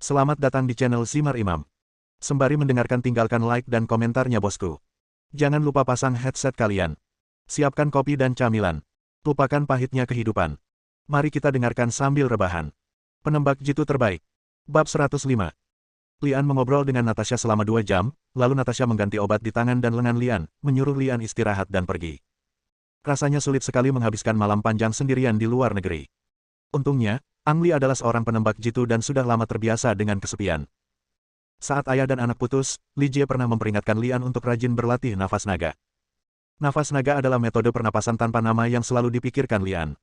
Selamat datang di channel Zimar Imam. Sembari mendengarkan tinggalkan like dan komentarnya bosku. Jangan lupa pasang headset kalian. Siapkan kopi dan camilan. Lupakan pahitnya kehidupan. Mari kita dengarkan sambil rebahan. Penembak jitu terbaik. Bab 105. Lian mengobrol dengan Natasha selama 2 jam, lalu Natasha mengganti obat di tangan dan lengan Lian, menyuruh Lian istirahat dan pergi. Rasanya sulit sekali menghabiskan malam panjang sendirian di luar negeri. Untungnya, Ang Li adalah seorang penembak jitu dan sudah lama terbiasa dengan kesepian. Saat ayah dan anak putus, Li Jie pernah memperingatkan Lian untuk rajin berlatih nafas naga. Nafas naga adalah metode pernapasan tanpa nama yang selalu dipikirkan Lian.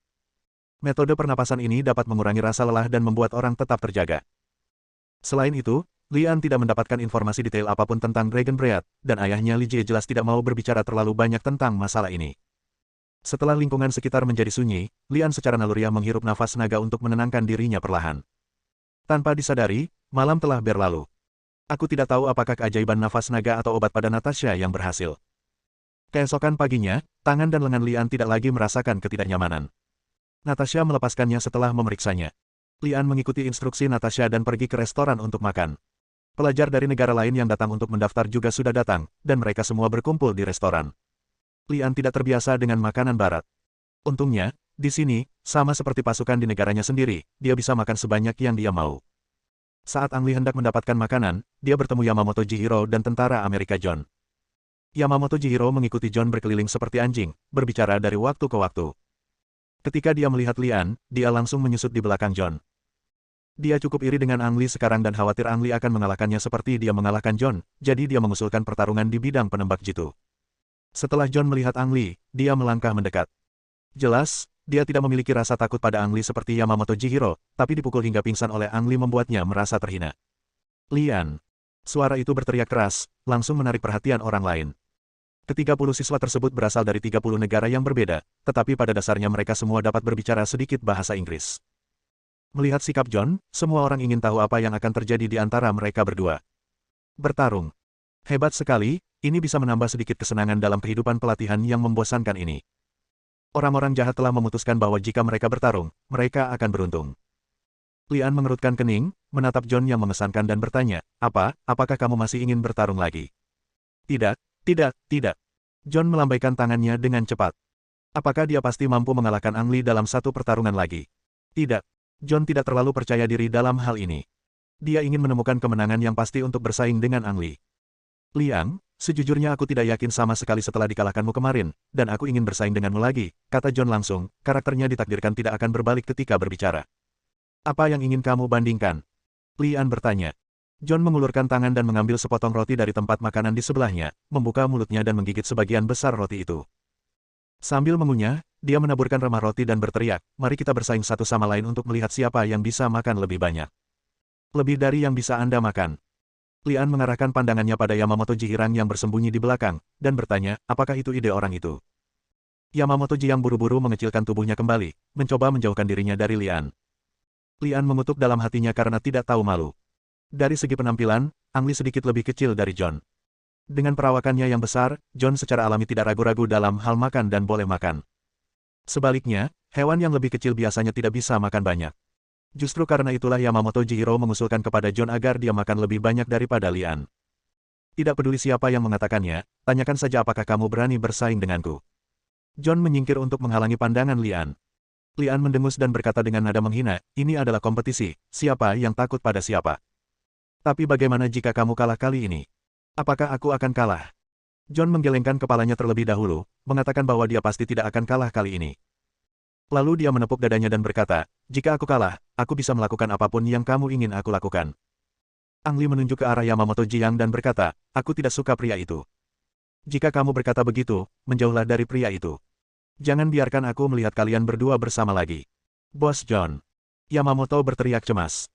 Metode pernapasan ini dapat mengurangi rasa lelah dan membuat orang tetap terjaga. Selain itu, Lian tidak mendapatkan informasi detail apapun tentang Dragon Breath, dan ayahnya Li Jie jelas tidak mau berbicara terlalu banyak tentang masalah ini. Setelah lingkungan sekitar menjadi sunyi, Lian secara naluriah menghirup nafas naga untuk menenangkan dirinya perlahan. Tanpa disadari, malam telah berlalu. Aku tidak tahu apakah keajaiban nafas naga atau obat pada Natasha yang berhasil. Keesokan paginya, tangan dan lengan Lian tidak lagi merasakan ketidaknyamanan. Natasha melepaskannya setelah memeriksanya. Lian mengikuti instruksi Natasha dan pergi ke restoran untuk makan. Pelajar dari negara lain yang datang untuk mendaftar juga sudah datang, dan mereka semua berkumpul di restoran. Lian tidak terbiasa dengan makanan barat. Untungnya, di sini, sama seperti pasukan di negaranya sendiri, dia bisa makan sebanyak yang dia mau. Saat Ang Li hendak mendapatkan makanan, dia bertemu Yamamoto Chihiro dan tentara Amerika John. Yamamoto Chihiro mengikuti John berkeliling seperti anjing, berbicara dari waktu ke waktu. Ketika dia melihat Lian, dia langsung menyusut di belakang John. Dia cukup iri dengan Ang Li sekarang dan khawatir Ang Li akan mengalahkannya seperti dia mengalahkan John, jadi dia mengusulkan pertarungan di bidang penembak jitu. Setelah John melihat Ang Li, dia melangkah mendekat. Jelas, dia tidak memiliki rasa takut pada Ang Li seperti Yamamoto Chihiro, tapi dipukul hingga pingsan oleh Ang Li membuatnya merasa terhina. Lian. Suara itu berteriak keras, langsung menarik perhatian orang lain. Ke-30 siswa tersebut berasal dari 30 negara yang berbeda, tetapi pada dasarnya mereka semua dapat berbicara sedikit bahasa Inggris. Melihat sikap John, semua orang ingin tahu apa yang akan terjadi di antara mereka berdua. Bertarung. Hebat sekali, ini bisa menambah sedikit kesenangan dalam kehidupan pelatihan yang membosankan ini. Orang-orang jahat telah memutuskan bahwa jika mereka bertarung, mereka akan beruntung. Lian mengerutkan kening, menatap John yang mengesankan dan bertanya, apakah kamu masih ingin bertarung lagi? Tidak, tidak. John melambaikan tangannya dengan cepat. Apakah dia pasti mampu mengalahkan Ang Li dalam satu pertarungan lagi? Tidak. John tidak terlalu percaya diri dalam hal ini. Dia ingin menemukan kemenangan yang pasti untuk bersaing dengan Ang Li. Liang, sejujurnya aku tidak yakin sama sekali setelah dikalahkanmu kemarin, dan aku ingin bersaing denganmu lagi, kata John langsung, karakternya ditakdirkan tidak akan berbalik ketika berbicara. Apa yang ingin kamu bandingkan? Lian bertanya. John mengulurkan tangan dan mengambil sepotong roti dari tempat makanan di sebelahnya, membuka mulutnya dan menggigit sebagian besar roti itu. Sambil mengunyah, dia menaburkan remah roti dan berteriak, mari kita bersaing satu sama lain untuk melihat siapa yang bisa makan lebih banyak. Lebih dari yang bisa Anda makan. Lian mengarahkan pandangannya pada Yamamoto Jihirang yang bersembunyi di belakang, dan bertanya, apakah itu ide orang itu? Yamamoto Jihang buru-buru mengecilkan tubuhnya kembali, mencoba menjauhkan dirinya dari Lian. Lian mengutuk dalam hatinya karena tidak tahu malu. Dari segi penampilan, Ang Li sedikit lebih kecil dari John. Dengan perawakannya yang besar, John secara alami tidak ragu-ragu dalam hal makan dan boleh makan. Sebaliknya, hewan yang lebih kecil biasanya tidak bisa makan banyak. Justru karena itulah Yamamoto Chihiro mengusulkan kepada John agar dia makan lebih banyak daripada Lian. Tidak peduli siapa yang mengatakannya, tanyakan saja apakah kamu berani bersaing denganku. John menyingkir untuk menghalangi pandangan Lian. Lian mendengus dan berkata dengan nada menghina, ini adalah kompetisi, siapa yang takut pada siapa. Tapi bagaimana jika kamu kalah kali ini? Apakah aku akan kalah? John menggelengkan kepalanya terlebih dahulu, mengatakan bahwa dia pasti tidak akan kalah kali ini. Lalu dia menepuk dadanya dan berkata, jika aku kalah, aku bisa melakukan apapun yang kamu ingin aku lakukan. Ang Li menunjuk ke arah Yamamoto Jihang dan berkata, aku tidak suka pria itu. Jika kamu berkata begitu, menjauhlah dari pria itu. Jangan biarkan aku melihat kalian berdua bersama lagi. Bos John. Yamamoto berteriak cemas.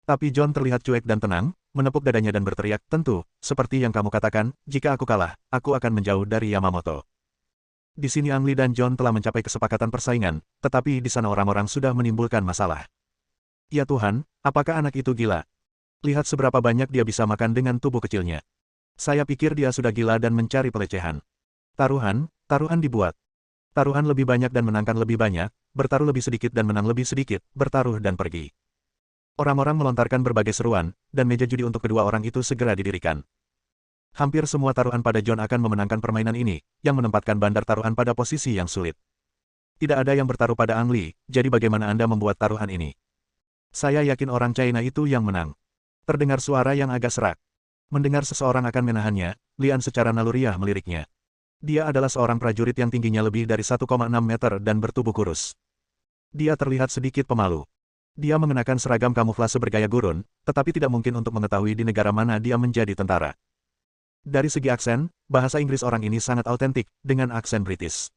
Tapi John terlihat cuek dan tenang, menepuk dadanya dan berteriak, tentu, seperti yang kamu katakan, jika aku kalah, aku akan menjauh dari Yamamoto. Di sini Ang Li dan John telah mencapai kesepakatan persaingan, tetapi di sana orang-orang sudah menimbulkan masalah. Ya Tuhan, apakah anak itu gila? Lihat seberapa banyak dia bisa makan dengan tubuh kecilnya. Saya pikir dia sudah gila dan mencari pelecehan. Taruhan dibuat. Taruhan lebih banyak dan menangkan lebih banyak, bertaruh lebih sedikit dan menang lebih sedikit, bertaruh dan pergi. Orang-orang melontarkan berbagai seruan, dan meja judi untuk kedua orang itu segera didirikan. Hampir semua taruhan pada John akan memenangkan permainan ini, yang menempatkan bandar taruhan pada posisi yang sulit. Tidak ada yang bertaruh pada Ang Lee, jadi bagaimana Anda membuat taruhan ini? Saya yakin orang China itu yang menang. Terdengar suara yang agak serak. Mendengar seseorang akan menahannya, Lian secara naluriah meliriknya. Dia adalah seorang prajurit yang tingginya lebih dari 1,6 meter dan bertubuh kurus. Dia terlihat sedikit pemalu. Dia mengenakan seragam kamuflase bergaya gurun, tetapi tidak mungkin untuk mengetahui di negara mana dia menjadi tentara. Dari segi aksen, bahasa Inggris orang ini sangat autentik, dengan aksen British.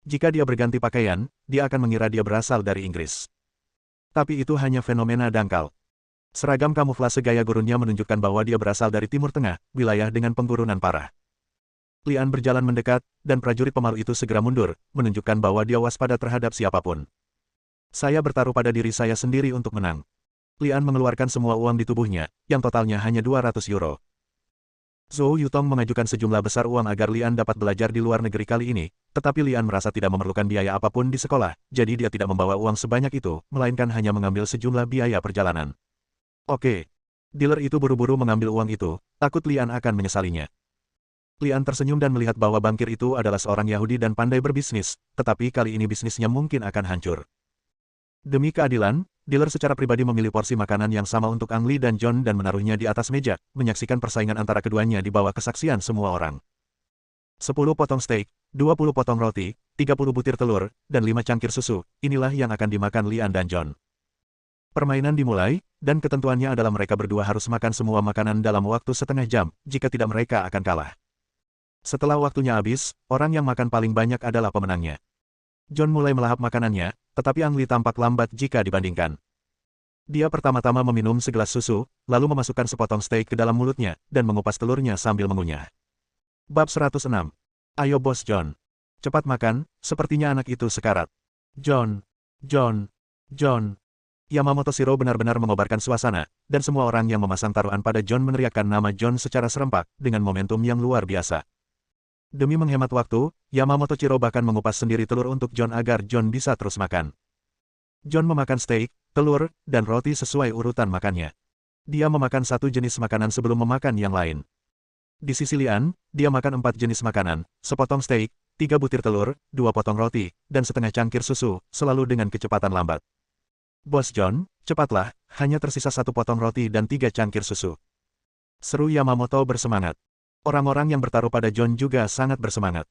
Jika dia berganti pakaian, dia akan mengira dia berasal dari Inggris. Tapi itu hanya fenomena dangkal. Seragam kamuflase gaya gurunnya menunjukkan bahwa dia berasal dari Timur Tengah, wilayah dengan penggurunan parah. Lian berjalan mendekat, dan prajurit pemalu itu segera mundur, menunjukkan bahwa dia waspada terhadap siapapun. Saya bertaruh pada diri saya sendiri untuk menang. Lian mengeluarkan semua uang di tubuhnya, yang totalnya hanya 200 euro. Zhou Yutong mengajukan sejumlah besar uang agar Lian dapat belajar di luar negeri kali ini, tetapi Lian merasa tidak memerlukan biaya apapun di sekolah, jadi dia tidak membawa uang sebanyak itu, melainkan hanya mengambil sejumlah biaya perjalanan. Oke. Dealer itu buru-buru mengambil uang itu, takut Lian akan menyesalinya. Lian tersenyum dan melihat bahwa bankir itu adalah seorang Yahudi dan pandai berbisnis, tetapi kali ini bisnisnya mungkin akan hancur. Demi keadilan, dealer secara pribadi memilih porsi makanan yang sama untuk Ang Lee dan John dan menaruhnya di atas meja, menyaksikan persaingan antara keduanya di bawah kesaksian semua orang. 10 potong steak, 20 potong roti, 30 butir telur, dan 5 cangkir susu, inilah yang akan dimakan Lian dan John. Permainan dimulai, dan ketentuannya adalah mereka berdua harus makan semua makanan dalam waktu setengah jam, jika tidak mereka akan kalah. Setelah waktunya habis, orang yang makan paling banyak adalah pemenangnya. John mulai melahap makanannya, tetapi Ang Lee tampak lambat jika dibandingkan. Dia pertama-tama meminum segelas susu, lalu memasukkan sepotong steak ke dalam mulutnya, dan mengupas telurnya sambil mengunyah. Bab 106. Ayo bos John. Cepat makan, sepertinya anak itu sekarat. John. John. John. Yamamoto Shiro benar-benar mengobarkan suasana, dan semua orang yang memasang taruhan pada John meneriakkan nama John secara serempak, dengan momentum yang luar biasa. Demi menghemat waktu, Yamamoto Shiro bahkan mengupas sendiri telur untuk John agar John bisa terus makan. John memakan steak, telur, dan roti sesuai urutan makannya. Dia memakan satu jenis makanan sebelum memakan yang lain. Di sisi Lian, dia makan 4 jenis makanan, sepotong steak, 3 butir telur, 2 potong roti, dan setengah cangkir susu, selalu dengan kecepatan lambat. Bos John, cepatlah, hanya tersisa 1 potong roti dan 3 cangkir susu. Seru Yamamoto bersemangat. Orang-orang yang bertaruh pada John juga sangat bersemangat.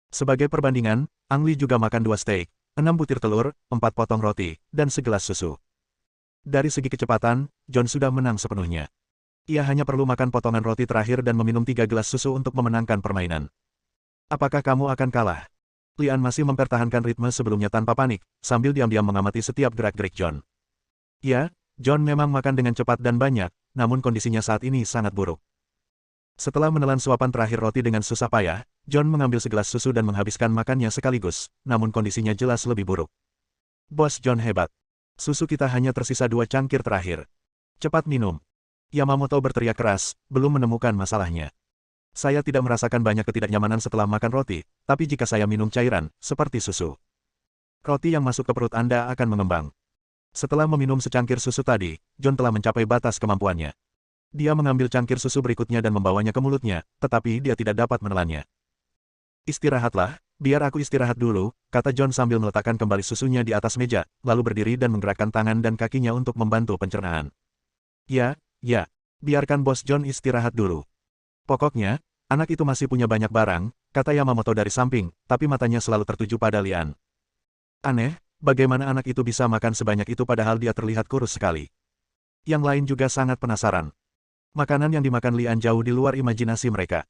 Sebagai perbandingan, Ang Lee juga makan 2 steak, 6 butir telur, 4 potong roti, dan segelas susu. Dari segi kecepatan, John sudah menang sepenuhnya. Ia hanya perlu makan potongan roti terakhir dan meminum 3 gelas susu untuk memenangkan permainan. Apakah kamu akan kalah? Lian masih mempertahankan ritme sebelumnya tanpa panik, sambil diam-diam mengamati setiap gerak-gerik John. Ya, John memang makan dengan cepat dan banyak, namun kondisinya saat ini sangat buruk. Setelah menelan suapan terakhir roti dengan susah payah, John mengambil segelas susu dan menghabiskan makannya sekaligus, namun kondisinya jelas lebih buruk. Bos John hebat. Susu kita hanya tersisa 2 cangkir terakhir. Cepat minum. Yamamoto berteriak keras, belum menemukan masalahnya. Saya tidak merasakan banyak ketidaknyamanan setelah makan roti, tapi jika saya minum cairan, seperti susu. Roti yang masuk ke perut Anda akan mengembang. Setelah meminum secangkir susu tadi, John telah mencapai batas kemampuannya. Dia mengambil cangkir susu berikutnya dan membawanya ke mulutnya, tetapi dia tidak dapat menelannya. Istirahatlah, biar aku istirahat dulu, kata John sambil meletakkan kembali susunya di atas meja, lalu berdiri dan menggerakkan tangan dan kakinya untuk membantu pencernaan. Ya, biarkan bos John istirahat dulu. Pokoknya, anak itu masih punya banyak barang, kata Yamamoto dari samping, tapi matanya selalu tertuju pada Lian. Aneh, bagaimana anak itu bisa makan sebanyak itu padahal dia terlihat kurus sekali. Yang lain juga sangat penasaran. Makanan yang dimakan Lian jauh di luar imajinasi mereka.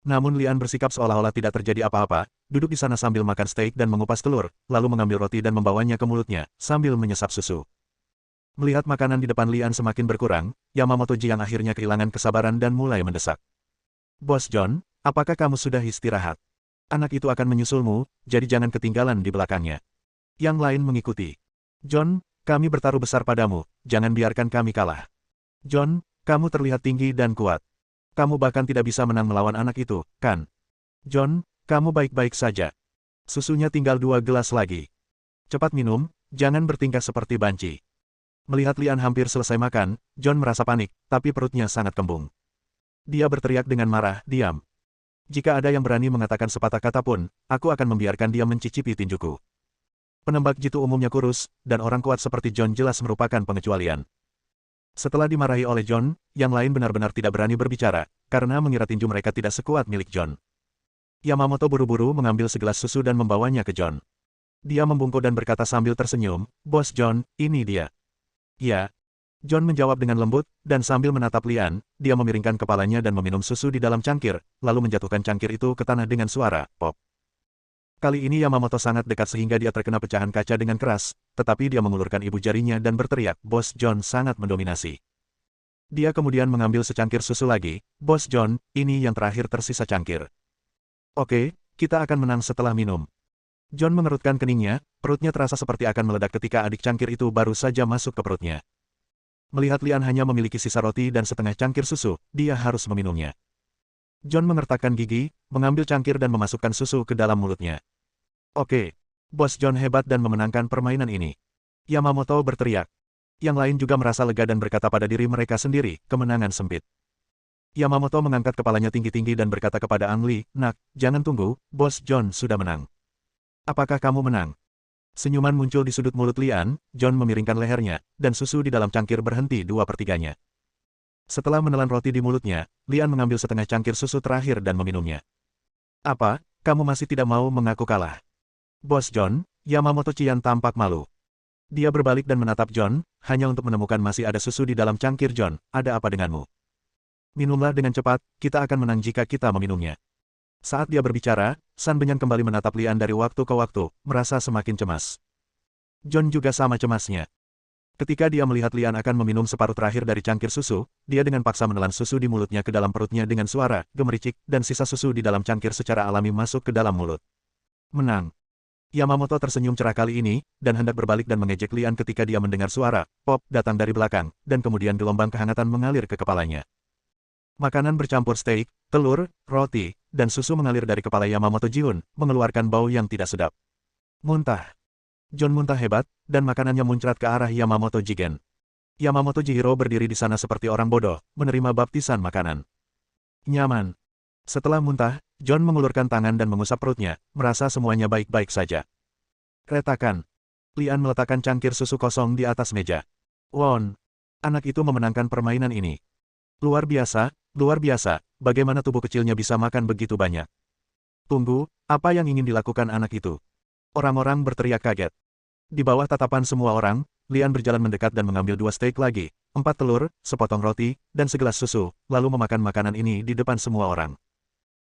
Namun Lian bersikap seolah-olah tidak terjadi apa-apa, duduk di sana sambil makan steak dan mengupas telur, lalu mengambil roti dan membawanya ke mulutnya, sambil menyesap susu. Melihat makanan di depan Lian semakin berkurang, Yamamoto Ji yang akhirnya kehilangan kesabaran dan mulai mendesak. Bos John, apakah kamu sudah istirahat? Anak itu akan menyusulmu, jadi jangan ketinggalan di belakangnya. Yang lain mengikuti. John, kami bertaruh besar padamu, jangan biarkan kami kalah. John, kamu terlihat tinggi dan kuat. Kamu bahkan tidak bisa menang melawan anak itu, kan? John, kamu baik-baik saja. Susunya tinggal 2 gelas lagi. Cepat minum, jangan bertingkah seperti banci. Melihat Lian hampir selesai makan, John merasa panik, tapi perutnya sangat kembung. Dia berteriak dengan marah, "Diam. Jika ada yang berani mengatakan sepatah kata pun, aku akan membiarkan dia mencicipi tinjuku." Penembak jitu umumnya kurus, dan orang kuat seperti John jelas merupakan pengecualian. Setelah dimarahi oleh John, yang lain benar-benar tidak berani berbicara, karena mengira tinju mereka tidak sekuat milik John. Yamamoto buru-buru mengambil segelas susu dan membawanya ke John. Dia membungkuk dan berkata sambil tersenyum, "Bos John, ini dia." "Ya." John menjawab dengan lembut, dan sambil menatap Lian, dia memiringkan kepalanya dan meminum susu di dalam cangkir, lalu menjatuhkan cangkir itu ke tanah dengan suara pop. Kali ini Yamamoto sangat dekat sehingga dia terkena pecahan kaca dengan keras, tetapi dia mengulurkan ibu jarinya dan berteriak, "Bos John sangat mendominasi." Dia kemudian mengambil secangkir susu lagi, "Bos John, ini yang terakhir tersisa cangkir." "Oke, kita akan menang setelah minum." John mengerutkan keningnya, perutnya terasa seperti akan meledak ketika adik cangkir itu baru saja masuk ke perutnya. Melihat Lian hanya memiliki sisa roti dan setengah cangkir susu, dia harus meminumnya. John mengertakkan gigi, mengambil cangkir dan memasukkan susu ke dalam mulutnya. "Oke, Bos John hebat dan memenangkan permainan ini." Yamamoto berteriak. Yang lain juga merasa lega dan berkata pada diri mereka sendiri, kemenangan sempit. Yamamoto mengangkat kepalanya tinggi-tinggi dan berkata kepada Ang Li, "Nak, jangan tunggu, Bos John sudah menang." "Apakah kamu menang?" Senyuman muncul di sudut mulut Lian, John memiringkan lehernya, dan susu di dalam cangkir berhenti 2/3. Setelah menelan roti di mulutnya, Lian mengambil setengah cangkir susu terakhir dan meminumnya. "Apa, kamu masih tidak mau mengaku kalah?" "Bos John," Yamamoto Cian tampak malu. Dia berbalik dan menatap John, hanya untuk menemukan masih ada susu di dalam cangkir John. "Ada apa denganmu? Minumlah dengan cepat, kita akan menang jika kita meminumnya." Saat dia berbicara, San Benyan kembali menatap Lian dari waktu ke waktu, merasa semakin cemas. John juga sama cemasnya. Ketika dia melihat Lian akan meminum separuh terakhir dari cangkir susu, dia dengan paksa menelan susu di mulutnya ke dalam perutnya dengan suara gemericik, dan sisa susu di dalam cangkir secara alami masuk ke dalam mulut. "Menang." Yamamoto tersenyum cerah kali ini, dan hendak berbalik dan mengejek Lian ketika dia mendengar suara pop datang dari belakang, dan kemudian gelombang kehangatan mengalir ke kepalanya. Makanan bercampur steak, telur, roti, dan susu mengalir dari kepala Yamamoto Jiun, mengeluarkan bau yang tidak sedap. Muntah. John muntah hebat, dan makanannya muncrat ke arah Yamamoto Jigen. Yamamoto Jihiro berdiri di sana seperti orang bodoh, menerima baptisan makanan. Nyaman. Setelah muntah, John mengulurkan tangan dan mengusap perutnya, merasa semuanya baik-baik saja. Retakan. Lian meletakkan cangkir susu kosong di atas meja. "Won. Anak itu memenangkan permainan ini. Luar biasa, luar biasa, bagaimana tubuh kecilnya bisa makan begitu banyak." "Tunggu, apa yang ingin dilakukan anak itu?" Orang-orang berteriak kaget. Di bawah tatapan semua orang, Lian berjalan mendekat dan mengambil 2 steak lagi, 4 telur, sepotong roti, dan segelas susu, lalu memakan makanan ini di depan semua orang.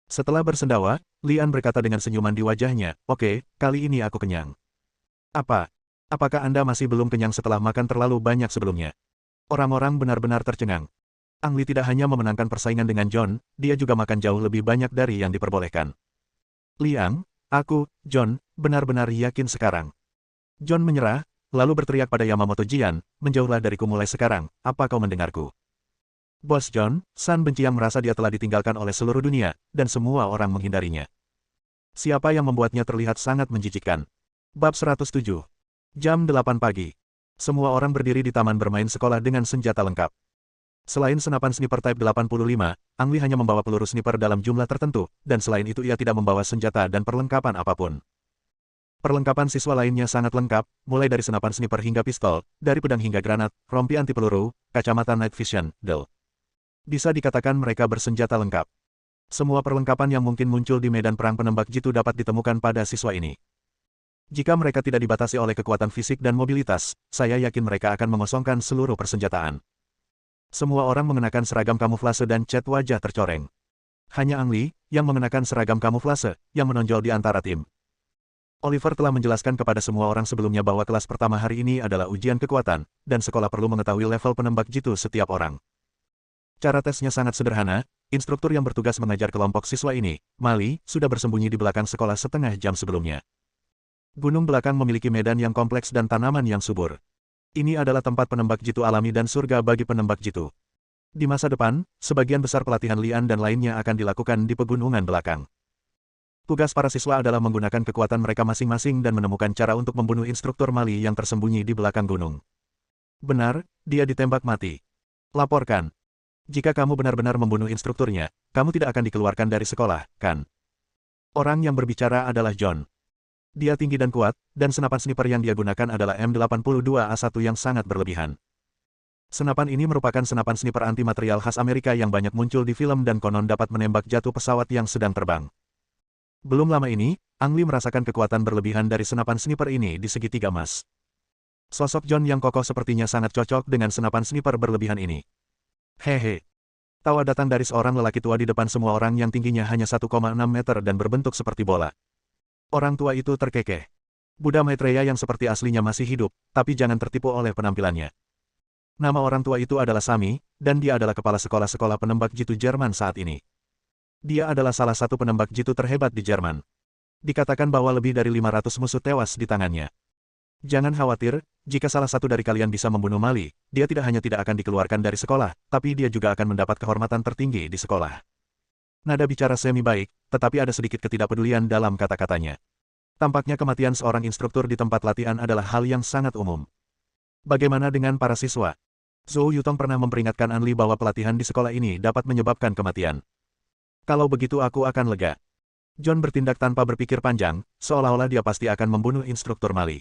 Setelah bersendawa, Lian berkata dengan senyuman di wajahnya, "Oke, kali ini aku kenyang." "Apa? Apakah Anda masih belum kenyang setelah makan terlalu banyak sebelumnya?" Orang-orang benar-benar tercengang. Ang Li tidak hanya memenangkan persaingan dengan John, dia juga makan jauh lebih banyak dari yang diperbolehkan. "Liang, aku, John, benar-benar yakin sekarang." John menyerah, lalu berteriak pada Yamamoto Jian, "Menjauhlah dariku mulai sekarang, apa kau mendengarku?" "Bos John," San benci yang merasa dia telah ditinggalkan oleh seluruh dunia, dan semua orang menghindarinya. Siapa yang membuatnya terlihat sangat menjijikkan? Bab 107. Jam 8 pagi. Semua orang berdiri di taman bermain sekolah dengan senjata lengkap. Selain senapan sniper Type 85, Ang Li hanya membawa peluru sniper dalam jumlah tertentu, dan selain itu ia tidak membawa senjata dan perlengkapan apapun. Perlengkapan siswa lainnya sangat lengkap, mulai dari senapan sniper hingga pistol, dari pedang hingga granat, rompi anti peluru, kacamata night vision, del. Bisa dikatakan mereka bersenjata lengkap. Semua perlengkapan yang mungkin muncul di medan perang penembak jitu dapat ditemukan pada siswa ini. Jika mereka tidak dibatasi oleh kekuatan fisik dan mobilitas, saya yakin mereka akan mengosongkan seluruh persenjataan. Semua orang mengenakan seragam kamuflase dan cat wajah tercoreng. Hanya Ang Li, yang mengenakan seragam kamuflase, yang menonjol di antara tim. Oliver telah menjelaskan kepada semua orang sebelumnya bahwa kelas pertama hari ini adalah ujian kekuatan, dan sekolah perlu mengetahui level penembak jitu setiap orang. Cara tesnya sangat sederhana, instruktur yang bertugas mengajar kelompok siswa ini, Mali, sudah bersembunyi di belakang sekolah setengah jam sebelumnya. Gunung belakang memiliki medan yang kompleks dan tanaman yang subur. Ini adalah tempat penembak jitu alami dan surga bagi penembak jitu. Di masa depan, sebagian besar pelatihan Lian dan lainnya akan dilakukan di pegunungan belakang. Tugas para siswa adalah menggunakan kekuatan mereka masing-masing dan menemukan cara untuk membunuh instruktur Mali yang tersembunyi di belakang gunung. Benar, dia ditembak mati. Laporkan. Jika kamu benar-benar membunuh instrukturnya, kamu tidak akan dikeluarkan dari sekolah, kan? Orang yang berbicara adalah John. Dia tinggi dan kuat, dan senapan sniper yang dia gunakan adalah M82A1 yang sangat berlebihan. Senapan ini merupakan senapan sniper anti-material khas Amerika yang banyak muncul di film dan konon dapat menembak jatuh pesawat yang sedang terbang. Belum lama ini, Ang Lee merasakan kekuatan berlebihan dari senapan sniper ini di segitiga emas. Sosok John yang kokoh sepertinya sangat cocok dengan senapan sniper berlebihan ini. Hehe. Tawa datang dari seorang lelaki tua di depan semua orang yang tingginya hanya 1,6 meter dan berbentuk seperti bola. Orang tua itu terkekeh. Buddha Maitreya yang seperti aslinya masih hidup, tapi jangan tertipu oleh penampilannya. Nama orang tua itu adalah Sami, dan dia adalah kepala sekolah-sekolah penembak jitu Jerman saat ini. Dia adalah salah satu penembak jitu terhebat di Jerman. Dikatakan bahwa lebih dari 500 musuh tewas di tangannya. Jangan khawatir, jika salah satu dari kalian bisa membunuh Mali, dia tidak hanya tidak akan dikeluarkan dari sekolah, tapi dia juga akan mendapat kehormatan tertinggi di sekolah. Nada bicara semi baik, tetapi ada sedikit ketidakpedulian dalam kata-katanya. Tampaknya kematian seorang instruktur di tempat latihan adalah hal yang sangat umum. Bagaimana dengan para siswa? Zhou Yutong pernah memperingatkan An Li bahwa pelatihan di sekolah ini dapat menyebabkan kematian. Kalau begitu aku akan lega. John bertindak tanpa berpikir panjang, seolah-olah dia pasti akan membunuh instruktur Mali.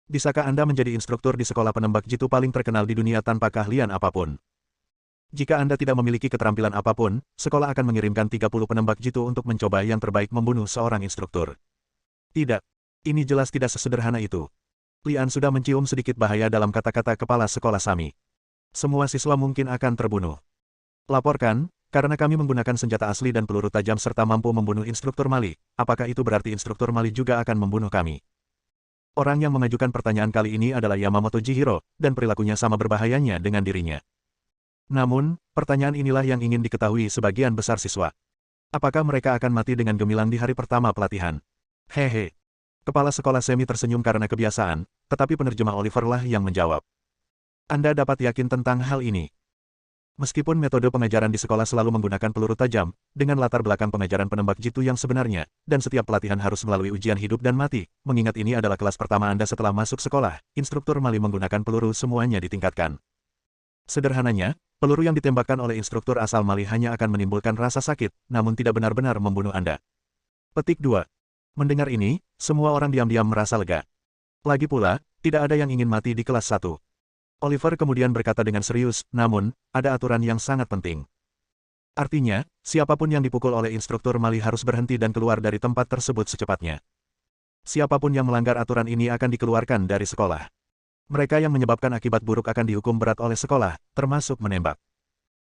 Bisakah Anda menjadi instruktur di sekolah penembak jitu paling terkenal di dunia tanpa keahlian apapun? Jika Anda tidak memiliki keterampilan apapun, sekolah akan mengirimkan 30 penembak jitu untuk mencoba yang terbaik membunuh seorang instruktur. Tidak. Ini jelas tidak sesederhana itu. Lian sudah mencium sedikit bahaya dalam kata-kata kepala sekolah Sami. Semua siswa mungkin akan terbunuh. Laporkan, karena kami menggunakan senjata asli dan peluru tajam serta mampu membunuh instruktur Mali, apakah itu berarti instruktur Mali juga akan membunuh kami? Orang yang mengajukan pertanyaan kali ini adalah Yamamoto Jihiro, dan perilakunya sama berbahayanya dengan dirinya. Namun, pertanyaan inilah yang ingin diketahui sebagian besar siswa. Apakah mereka akan mati dengan gemilang di hari pertama pelatihan? Hehe. Kepala sekolah semi tersenyum karena kebiasaan, tetapi penerjemah Oliver lah yang menjawab. Anda dapat yakin tentang hal ini. Meskipun metode pengajaran di sekolah selalu menggunakan peluru tajam, dengan latar belakang pengajaran penembak jitu yang sebenarnya, dan setiap pelatihan harus melalui ujian hidup dan mati, mengingat ini adalah kelas pertama Anda setelah masuk sekolah, instruktur Mali menggunakan peluru semuanya ditingkatkan. Sederhananya, peluru yang ditembakkan oleh instruktur asal Mali hanya akan menimbulkan rasa sakit, namun tidak benar-benar membunuh Anda. Petik 2. Mendengar ini, semua orang diam-diam merasa lega. Lagi pula, tidak ada yang ingin mati di kelas 1. Oliver kemudian berkata dengan serius, namun, ada aturan yang sangat penting. Artinya, siapapun yang dipukul oleh instruktur Mali harus berhenti dan keluar dari tempat tersebut secepatnya. Siapapun yang melanggar aturan ini akan dikeluarkan dari sekolah. Mereka yang menyebabkan akibat buruk akan dihukum berat oleh sekolah, termasuk menembak.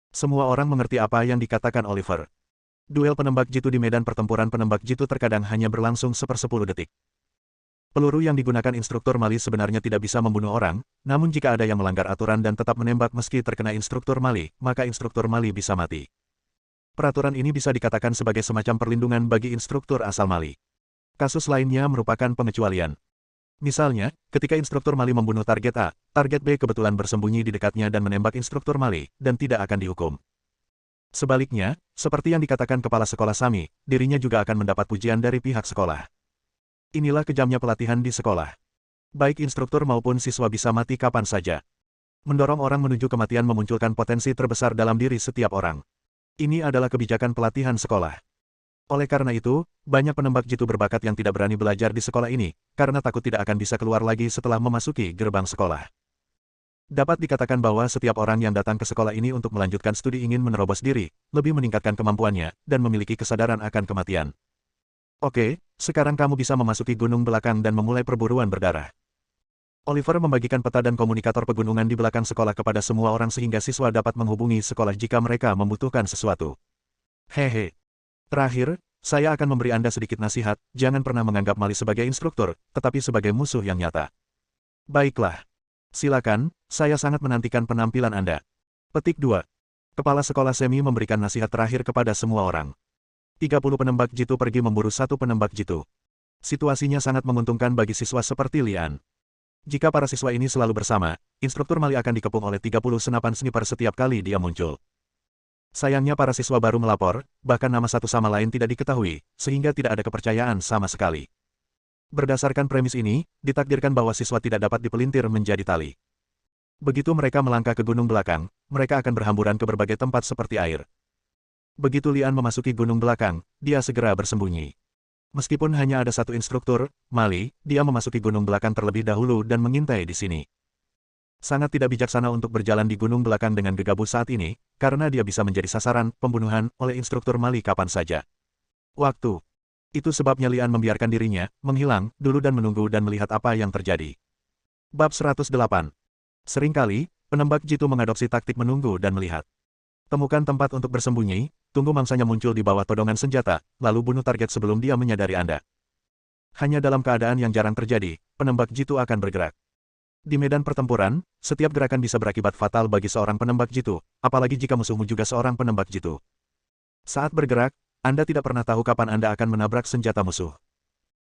Semua orang mengerti apa yang dikatakan Oliver. Duel penembak jitu di medan pertempuran penembak jitu terkadang hanya berlangsung 1/10 detik. Peluru yang digunakan instruktur Mali sebenarnya tidak bisa membunuh orang, namun jika ada yang melanggar aturan dan tetap menembak meski terkena instruktur Mali, maka instruktur Mali bisa mati. Peraturan ini bisa dikatakan sebagai semacam perlindungan bagi instruktur asal Mali. Kasus lainnya merupakan pengecualian. Misalnya, ketika instruktur Mali membunuh target A, target B kebetulan bersembunyi di dekatnya dan menembak instruktur Mali, dan tidak akan dihukum. Sebaliknya, seperti yang dikatakan kepala sekolah Sami, dirinya juga akan mendapat pujian dari pihak sekolah. Inilah kejamnya pelatihan di sekolah. Baik instruktur maupun siswa bisa mati kapan saja. Mendorong orang menuju kematian memunculkan potensi terbesar dalam diri setiap orang. Ini adalah kebijakan pelatihan sekolah. Oleh karena itu, banyak penembak jitu berbakat yang tidak berani belajar di sekolah ini, karena takut tidak akan bisa keluar lagi setelah memasuki gerbang sekolah. Dapat dikatakan bahwa setiap orang yang datang ke sekolah ini untuk melanjutkan studi ingin menerobos diri, lebih meningkatkan kemampuannya, dan memiliki kesadaran akan kematian. Oke, sekarang kamu bisa memasuki gunung belakang dan memulai perburuan berdarah. Oliver membagikan peta dan komunikator pegunungan di belakang sekolah kepada semua orang sehingga siswa dapat menghubungi sekolah jika mereka membutuhkan sesuatu. Hehe. Terakhir, saya akan memberi Anda sedikit nasihat, jangan pernah menganggap Mali sebagai instruktur, tetapi sebagai musuh yang nyata. Baiklah. Silakan, saya sangat menantikan penampilan Anda. Petik 2. Kepala sekolah semi memberikan nasihat terakhir kepada semua orang. 30 penembak jitu pergi memburu satu penembak jitu. Situasinya sangat menguntungkan bagi siswa seperti Lian. Jika para siswa ini selalu bersama, instruktur Mali akan dikepung oleh 30 senapan sniper setiap kali dia muncul. Sayangnya para siswa baru melapor, bahkan nama satu sama lain tidak diketahui, sehingga tidak ada kepercayaan sama sekali. Berdasarkan premis ini, ditakdirkan bahwa siswa tidak dapat dipelintir menjadi tali. Begitu mereka melangkah ke gunung belakang, mereka akan berhamburan ke berbagai tempat seperti air. Begitu Lian memasuki gunung belakang, dia segera bersembunyi. Meskipun hanya ada satu instruktur, Mali, dia memasuki gunung belakang terlebih dahulu dan mengintai di sini. Sangat tidak bijaksana untuk berjalan di gunung belakang dengan gegabah saat ini, karena dia bisa menjadi sasaran pembunuhan oleh instruktur Mali kapan saja. Waktu. Itu sebabnya Lian membiarkan dirinya menghilang dulu dan menunggu dan melihat apa yang terjadi. Bab 108. Seringkali, penembak jitu mengadopsi taktik menunggu dan melihat. Temukan tempat untuk bersembunyi, tunggu mangsanya muncul di bawah todongan senjata, lalu bunuh target sebelum dia menyadari Anda. Hanya dalam keadaan yang jarang terjadi, penembak jitu akan bergerak. Di medan pertempuran, setiap gerakan bisa berakibat fatal bagi seorang penembak jitu, apalagi jika musuhmu juga seorang penembak jitu. Saat bergerak, Anda tidak pernah tahu kapan Anda akan menabrak senjata musuh.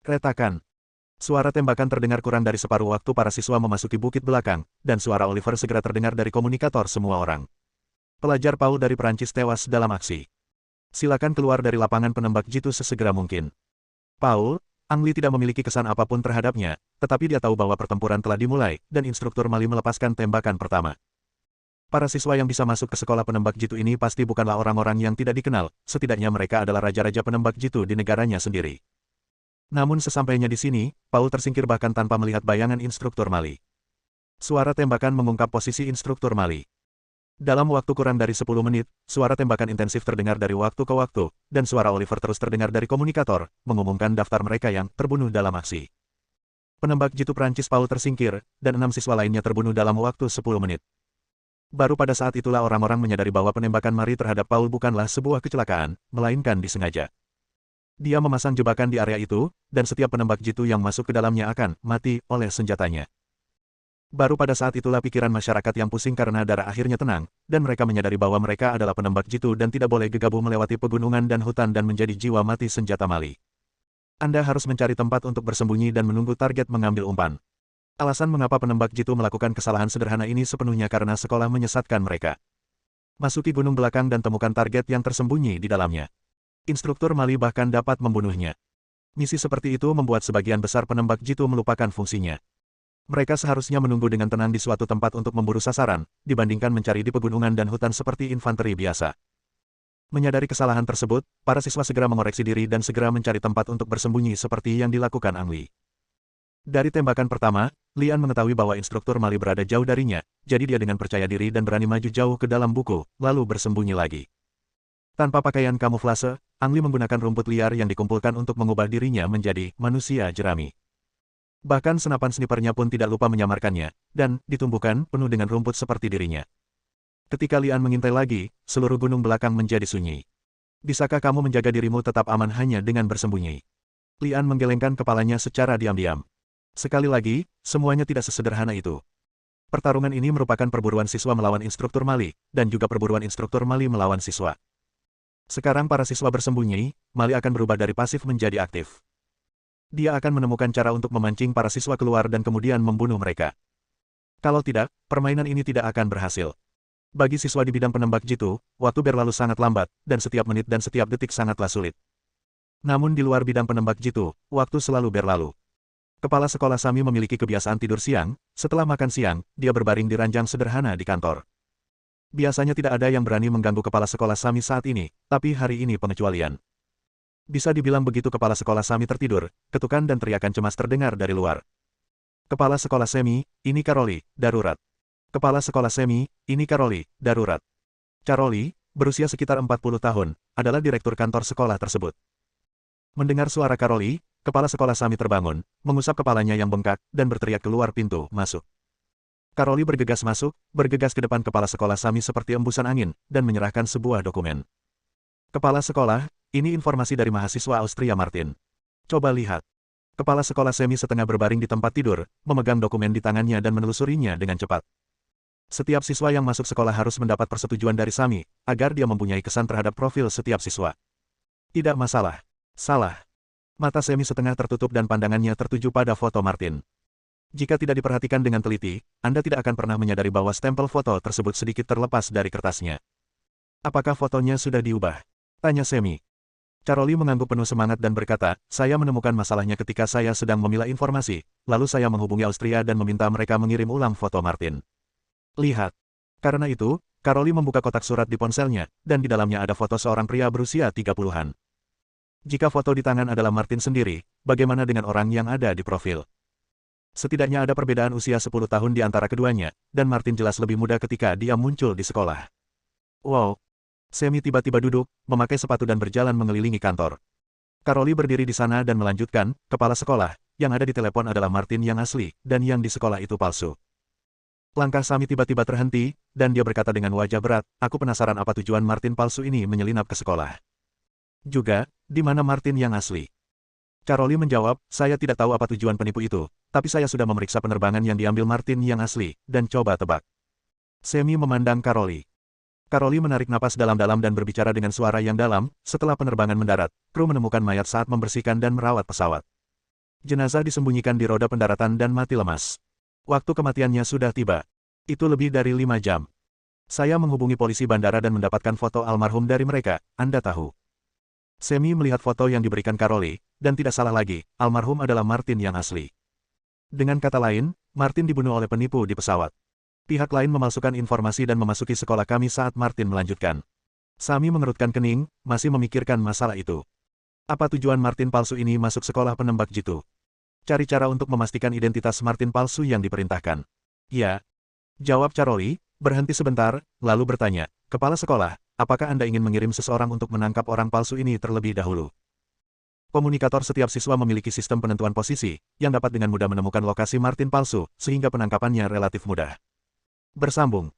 Retakan. Suara tembakan terdengar kurang dari separuh waktu para siswa memasuki bukit belakang, dan suara Oliver segera terdengar dari komunikator semua orang. Pelajar Paul dari Perancis tewas dalam aksi. Silakan keluar dari lapangan penembak jitu sesegera mungkin. Paul, Ang Li tidak memiliki kesan apapun terhadapnya, tetapi dia tahu bahwa pertempuran telah dimulai, dan instruktur Mali melepaskan tembakan pertama. Para siswa yang bisa masuk ke sekolah penembak jitu ini pasti bukanlah orang-orang yang tidak dikenal, setidaknya mereka adalah raja-raja penembak jitu di negaranya sendiri. Namun sesampainya di sini, Paul tersingkir bahkan tanpa melihat bayangan instruktur Mali. Suara tembakan mengungkap posisi instruktur Mali. Dalam waktu kurang dari 10 menit, suara tembakan intensif terdengar dari waktu ke waktu, dan suara Oliver terus terdengar dari komunikator, mengumumkan daftar mereka yang terbunuh dalam aksi. Penembak jitu Prancis Paul tersingkir, dan 6 siswa lainnya terbunuh dalam waktu 10 menit. Baru pada saat itulah orang-orang menyadari bahwa penembakan Mari terhadap Paul bukanlah sebuah kecelakaan, melainkan disengaja. Dia memasang jebakan di area itu, dan setiap penembak jitu yang masuk ke dalamnya akan mati oleh senjatanya. Baru pada saat itulah pikiran masyarakat yang pusing karena darah akhirnya tenang, dan mereka menyadari bahwa mereka adalah penembak jitu dan tidak boleh gegabah melewati pegunungan dan hutan dan menjadi jiwa mati senjata Mali. Anda harus mencari tempat untuk bersembunyi dan menunggu target mengambil umpan. Alasan mengapa penembak jitu melakukan kesalahan sederhana ini sepenuhnya karena sekolah menyesatkan mereka. Masuki gunung belakang dan temukan target yang tersembunyi di dalamnya. Instruktur Mali bahkan dapat membunuhnya. Misi seperti itu membuat sebagian besar penembak jitu melupakan fungsinya. Mereka seharusnya menunggu dengan tenang di suatu tempat untuk memburu sasaran, dibandingkan mencari di pegunungan dan hutan seperti infanteri biasa. Menyadari kesalahan tersebut, para siswa segera mengoreksi diri dan segera mencari tempat untuk bersembunyi seperti yang dilakukan Ang Li. Dari tembakan pertama, Lian mengetahui bahwa instruktur Mali berada jauh darinya, jadi dia dengan percaya diri dan berani maju jauh ke dalam buku, lalu bersembunyi lagi. Tanpa pakaian kamuflase, Ang Li menggunakan rumput liar yang dikumpulkan untuk mengubah dirinya menjadi manusia jerami. Bahkan senapan snipernya pun tidak lupa menyamarkannya, dan ditumbuhkan penuh dengan rumput seperti dirinya. Ketika Lian mengintai lagi, seluruh gunung belakang menjadi sunyi. Bisakah kamu menjaga dirimu tetap aman hanya dengan bersembunyi? Lian menggelengkan kepalanya secara diam-diam. Sekali lagi, semuanya tidak sesederhana itu. Pertarungan ini merupakan perburuan siswa melawan instruktur Mali, dan juga perburuan instruktur Mali melawan siswa. Sekarang para siswa bersembunyi, Mali akan berubah dari pasif menjadi aktif. Dia akan menemukan cara untuk memancing para siswa keluar dan kemudian membunuh mereka. Kalau tidak, permainan ini tidak akan berhasil. Bagi siswa di bidang penembak jitu, waktu berlalu sangat lambat, dan setiap menit dan setiap detik sangatlah sulit. Namun di luar bidang penembak jitu, waktu selalu berlalu. Kepala sekolah Sami memiliki kebiasaan tidur siang, setelah makan siang, dia berbaring di ranjang sederhana di kantor. Biasanya tidak ada yang berani mengganggu kepala sekolah Sami saat ini, tapi hari ini pengecualian. Bisa dibilang begitu kepala sekolah Sami tertidur, ketukan dan teriakan cemas terdengar dari luar. Kepala sekolah Semi, ini Karoli, darurat. Kepala sekolah Semi, ini Karoli, darurat. Karoli, berusia sekitar 40 tahun, adalah direktur kantor sekolah tersebut. Mendengar suara Karoli, kepala sekolah Sami terbangun, mengusap kepalanya yang bengkak, dan berteriak keluar pintu masuk. Karoli bergegas masuk, bergegas ke depan kepala sekolah Sami seperti embusan angin, dan menyerahkan sebuah dokumen. Kepala sekolah, ini informasi dari mahasiswa Austria Martin. Coba lihat. Kepala sekolah Semi setengah berbaring di tempat tidur, memegang dokumen di tangannya dan menelusurinya dengan cepat. Setiap siswa yang masuk sekolah harus mendapat persetujuan dari Sami, agar dia mempunyai kesan terhadap profil setiap siswa. Tidak masalah. Salah. Mata Semi setengah tertutup dan pandangannya tertuju pada foto Martin. Jika tidak diperhatikan dengan teliti, Anda tidak akan pernah menyadari bahwa stempel foto tersebut sedikit terlepas dari kertasnya. Apakah fotonya sudah diubah? Tanya Semi. Karoli mengangguk penuh semangat dan berkata, saya menemukan masalahnya ketika saya sedang memilah informasi, lalu saya menghubungi Austria dan meminta mereka mengirim ulang foto Martin. Lihat. Karena itu, Caroli membuka kotak surat di ponselnya, dan di dalamnya ada foto seorang pria berusia 30-an. Jika foto di tangan adalah Martin sendiri, bagaimana dengan orang yang ada di profil? Setidaknya ada perbedaan usia 10 tahun di antara keduanya, dan Martin jelas lebih muda ketika dia muncul di sekolah. Wow. Semi tiba-tiba duduk, memakai sepatu dan berjalan mengelilingi kantor. Caroli berdiri di sana dan melanjutkan, kepala sekolah, yang ada di telepon adalah Martin yang asli, dan yang di sekolah itu palsu. Langkah Sami tiba-tiba terhenti, dan dia berkata dengan wajah berat, aku penasaran apa tujuan Martin palsu ini menyelinap ke sekolah. Juga, di mana Martin yang asli? Caroli menjawab, saya tidak tahu apa tujuan penipu itu, tapi saya sudah memeriksa penerbangan yang diambil Martin yang asli, dan coba tebak. Semi memandang Caroli. Caroli menarik napas dalam-dalam dan berbicara dengan suara yang dalam, setelah penerbangan mendarat, kru menemukan mayat saat membersihkan dan merawat pesawat. Jenazah disembunyikan di roda pendaratan dan mati lemas. Waktu kematiannya sudah tiba. Itu lebih dari 5 jam. Saya menghubungi polisi bandara dan mendapatkan foto almarhum dari mereka, Anda tahu. Semi melihat foto yang diberikan Caroli, dan tidak salah lagi, almarhum adalah Martin yang asli. Dengan kata lain, Martin dibunuh oleh penipu di pesawat. Pihak lain memalsukan informasi dan memasuki sekolah kami saat Martin melanjutkan. Sami mengerutkan kening, masih memikirkan masalah itu. Apa tujuan Martin palsu ini masuk sekolah penembak jitu? Cari cara untuk memastikan identitas Martin palsu yang diperintahkan. Ya. Jawab Caroli, berhenti sebentar, lalu bertanya, Kepala sekolah, apakah Anda ingin mengirim seseorang untuk menangkap orang palsu ini terlebih dahulu? Komunikator setiap siswa memiliki sistem penentuan posisi, yang dapat dengan mudah menemukan lokasi Martin palsu, sehingga penangkapannya relatif mudah. Bersambung.